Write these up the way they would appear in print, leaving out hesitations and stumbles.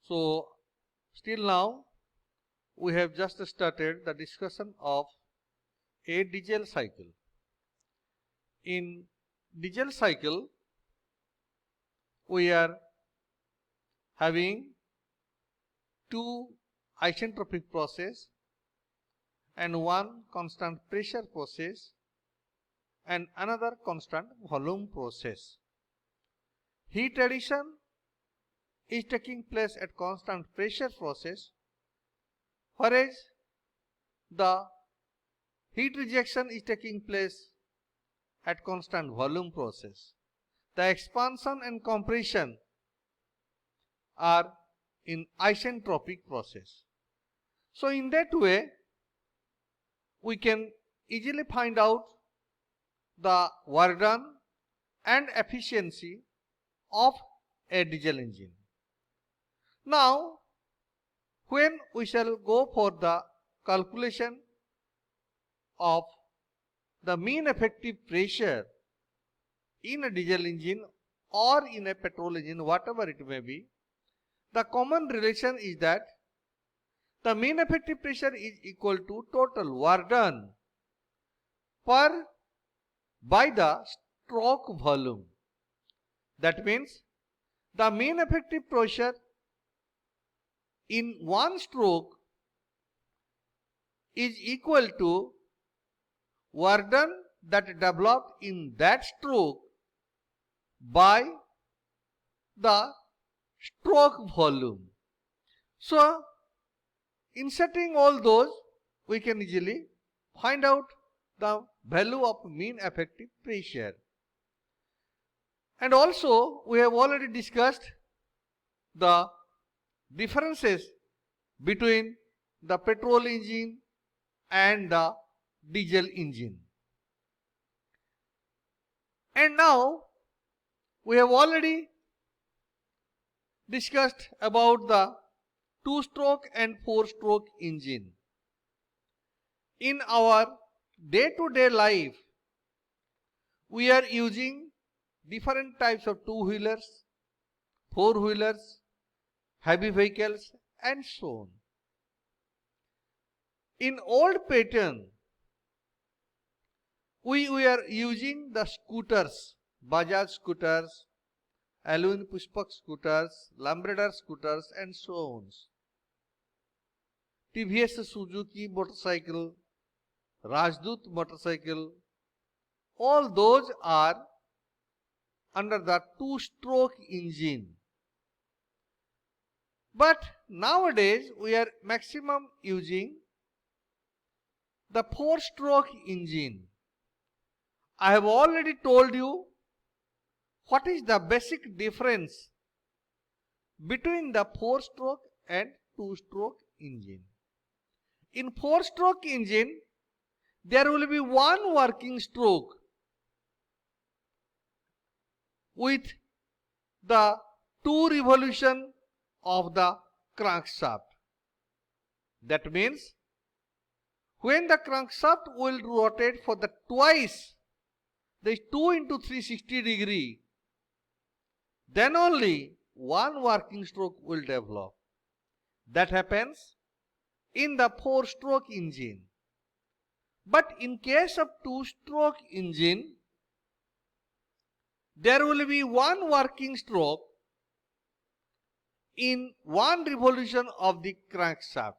So, still now we have just started the discussion of a diesel cycle. In diesel cycle, we are having two isentropic process and one constant pressure process and another constant volume process. Heat addition is taking place at constant pressure process, whereas the heat rejection is taking place at constant volume process. The expansion and compression are in isentropic process. So in that way, we can easily find out the work done and efficiency of a diesel engine. Now, when we shall go for the calculation of the mean effective pressure in a diesel engine or in a petrol engine, whatever it may be, the common relation is that the mean effective pressure is equal to total work done by the stroke volume. That means the mean effective pressure in one stroke is equal to work done that developed in that stroke by the stroke volume. So, inserting all those, we can easily find out the value of mean effective pressure. And also, we have already discussed the differences between the petrol engine and the diesel engine. And now, we have already discussed about the 2-stroke and 4-stroke engine. In our day-to-day life, we are using different types of two-wheelers, four-wheelers, heavy vehicles and so on. In old pattern, we were using the scooters, Bajaj scooters, Alwin Pushpak scooters, Lambreder scooters and so on. TVS Suzuki motorcycle, Rajdut motorcycle, all those are under the 2-stroke engine. But nowadays we are maximum using the 4-stroke engine. I have already told you what is the basic difference between the 4-stroke and 2-stroke engine. In 4-stroke engine, there will be one working stroke with the 2 revolution of the crankshaft. That means when the crankshaft will rotate for the twice, there is 2 into 360 degree, then only one working stroke will develop. That happens in the 4-stroke engine. But in case of 2-stroke engine, there will be one working stroke in one revolution of the crankshaft.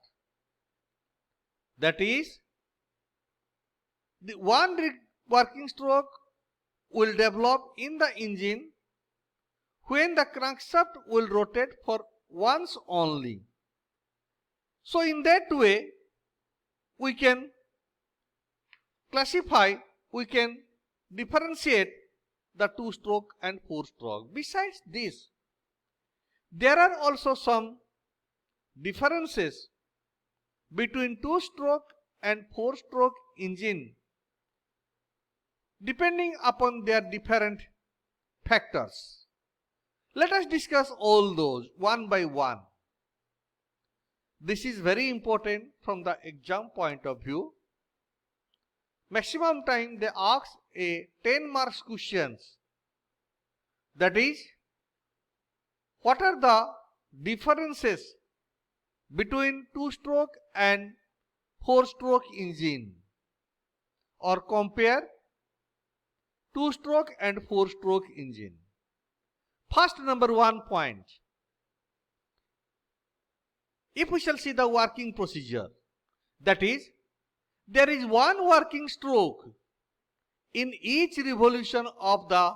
That is, the one working stroke will develop in the engine when the crankshaft will rotate for once only. So in that way, we can classify, we can differentiate the 2-stroke and 4-stroke. Besides this, there are also some differences between 2-stroke and 4-stroke engine depending upon their different factors. Let us discuss all those one by one. This is very important from the exam point of view. Maximum time they ask a 10 marks questions. That is, what are the differences between two-stroke and four-stroke engine, or compare two-stroke and four-stroke engine. First, number 1 point. If we shall see the working procedure, that is, there is one working stroke in each revolution of the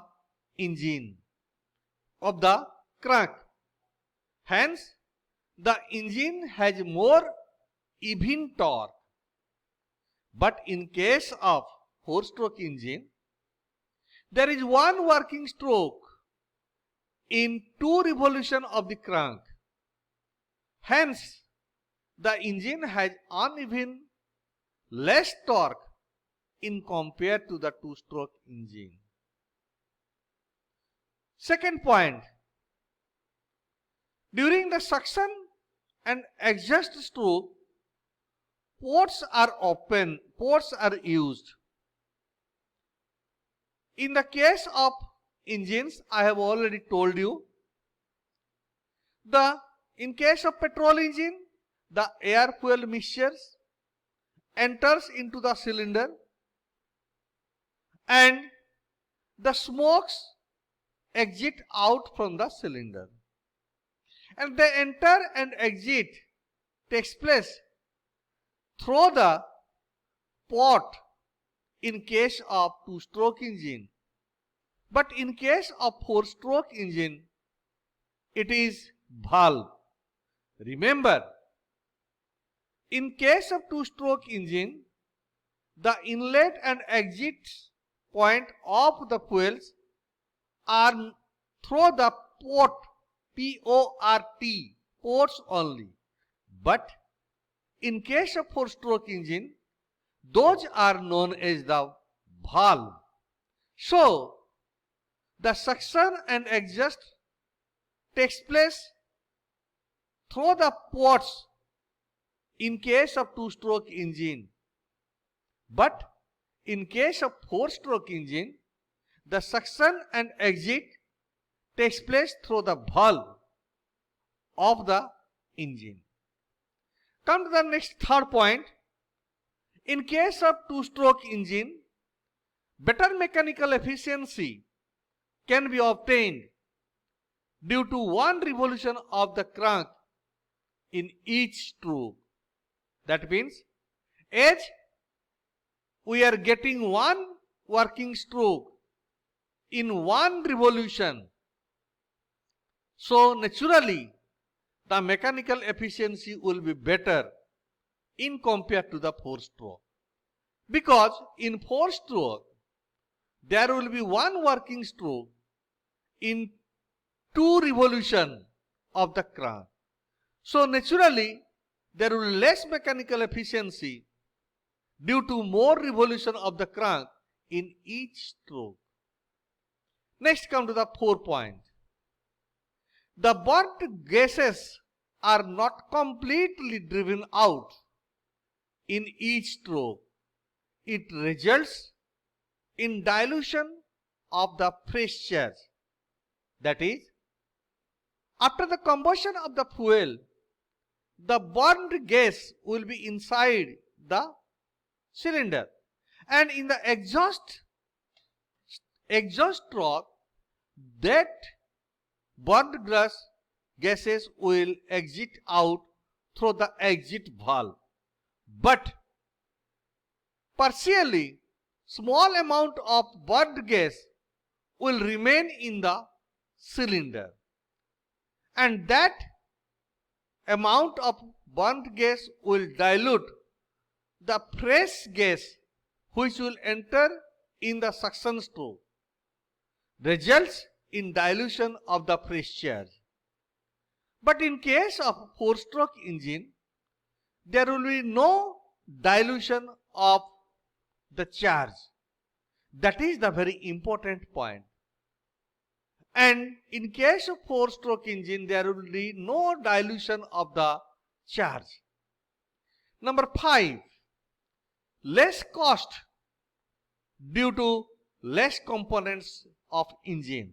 engine, of the crank. Hence, the engine has more even torque. But in case of four-stroke engine, there is one working stroke in two revolution of the crank. Hence, the engine has uneven, less torque in compared to the two-stroke engine. Second point, during the suction and exhaust stroke, ports are open, ports are used. In the case of engines, I have already told you, in case of petrol engine, the air fuel mixtures enters into the cylinder and the smokes exit out from the cylinder, and the enter and exit takes place through the port in case of two-stroke engine. But in case of four-stroke engine, it is valve. Remember, in case of two-stroke engine, the inlet and exit point of the fuels are through the port, P-O-R-T, ports only. But in case of four-stroke engine, those are known as the valve. So, the suction and exhaust takes place through the ports in case of two-stroke engine. But in case of four-stroke engine, the suction and exit takes place through the valve of the engine. Come to the next third point. In case of two-stroke engine, better mechanical efficiency can be obtained due to one revolution of the crank in each stroke. That means, as we are getting one working stroke in one revolution, so naturally the mechanical efficiency will be better in compared to the four-stroke. Because in four-stroke, there will be one working stroke in two revolution of the crank. So naturally, there will be less mechanical efficiency due to more revolution of the crank in each stroke. Next, come to the 4th point. The burnt gases are not completely driven out in each stroke. It results in dilution of the fresh charge. That is, after the combustion of the fuel, the burned gas will be inside the cylinder, and in the exhaust stroke, that burned gases will exit out through the exit valve. But partially, small amount of burned gas will remain in the cylinder, and that amount of burnt gas will dilute the fresh gas which will enter in the suction stroke, results in dilution of the fresh charge. But in case of four-stroke engine, there will be no dilution of the charge. That is the very important point. And in case of four-stroke engine, there will be no dilution of the charge. Number 5, less cost due to less components of engine.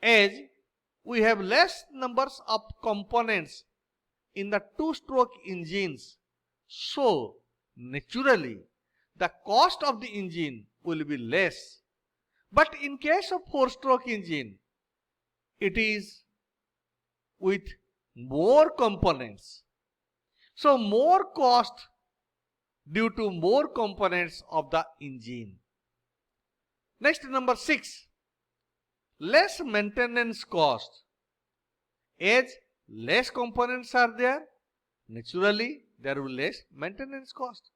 As we have less numbers of components in the two-stroke engines. So, naturally, the cost of the engine will be less. But in case of four-stroke engine, it is with more components. So, more cost due to more components of the engine. Next, number 6. Less maintenance cost. As less components are there, naturally there will be less maintenance cost.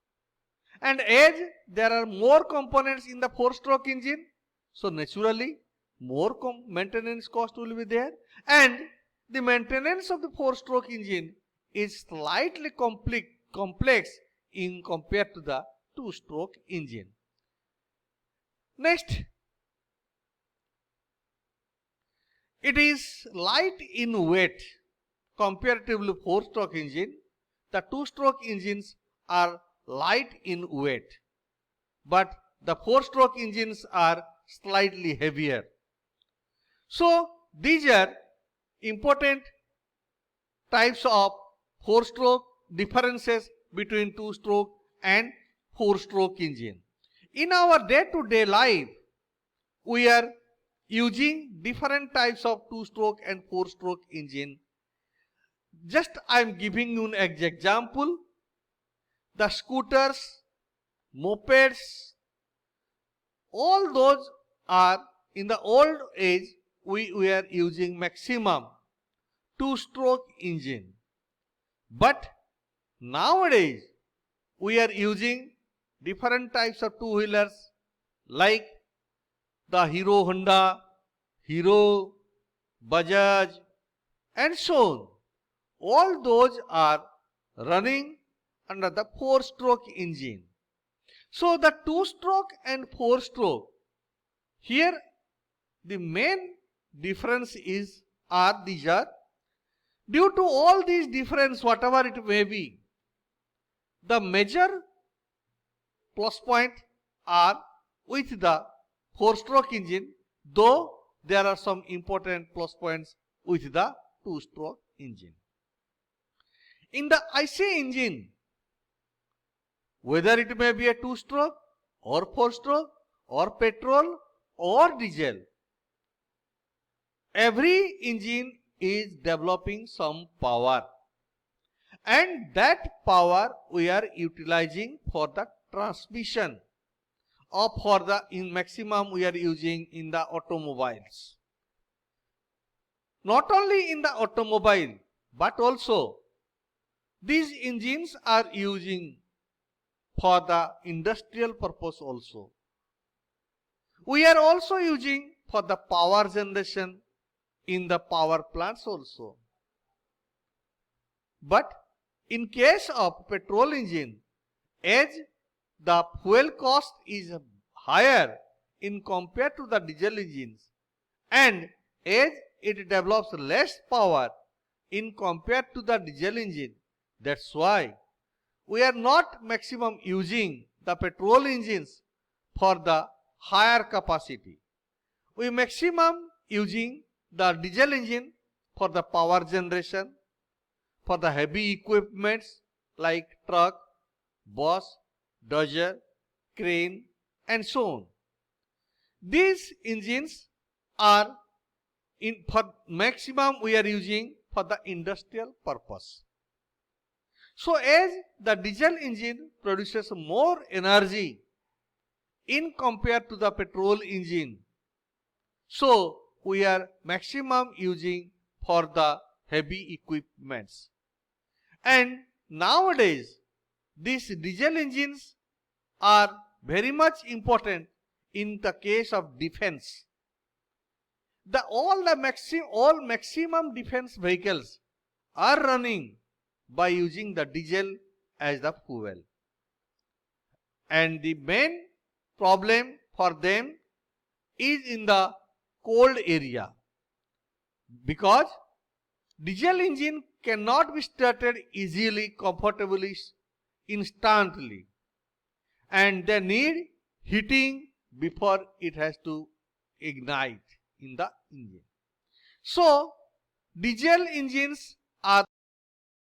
And as there are more components in the four-stroke engine, so naturally more maintenance cost will be there. And the maintenance of the four-stroke engine is slightly complex in compared to the two-stroke engine. Next, it is light in weight comparatively four-stroke engine. The two-stroke engines are light in weight, but the four-stroke engines are slightly heavier. So these are important types of four-stroke differences between two-stroke and four-stroke engine. In our day-to-day life, we are using different types of two-stroke and four-stroke engine. Just I am giving you an example. The scooters, mopeds, all those are in the old age we were using maximum two-stroke engine. But nowadays we are using different types of two-wheelers like the Hero Honda, Hero, Bajaj and so on. All those are running under the four-stroke engine. So the two-stroke and four-stroke, here the main difference is these are due to all these difference, whatever it may be, the major plus point are with the four-stroke engine, though there are some important plus points with the two-stroke engine. In the IC engine, whether it may be a two-stroke or four-stroke or petrol or diesel, every engine is developing some power, and that power we are utilizing for the transmission or for the maximum we are using in the automobiles. Not only in the automobile, but also these engines are using for the industrial purpose also. We are also using for the power generation in the power plants also. But in case of petrol engine, as the fuel cost is higher in compared to the diesel engines, and as it develops less power in compared to the diesel engine, that's why we are not maximum using the petrol engines for the higher capacity. We maximum using the diesel engine for the power generation, for the heavy equipments like truck, bus, dozer, crane and so on. These engines are for maximum we are using for the industrial purpose. So as the diesel engine produces more energy in compared to the petrol engine, so we are maximum using for the heavy equipments. And nowadays these diesel engines are very much important in the case of defense. All maximum defense vehicles are running by using the diesel as the fuel. And the main problem for them is in the cold area, because diesel engine cannot be started easily, comfortably, instantly, and they need heating before it has to ignite in the engine. So Diesel engines are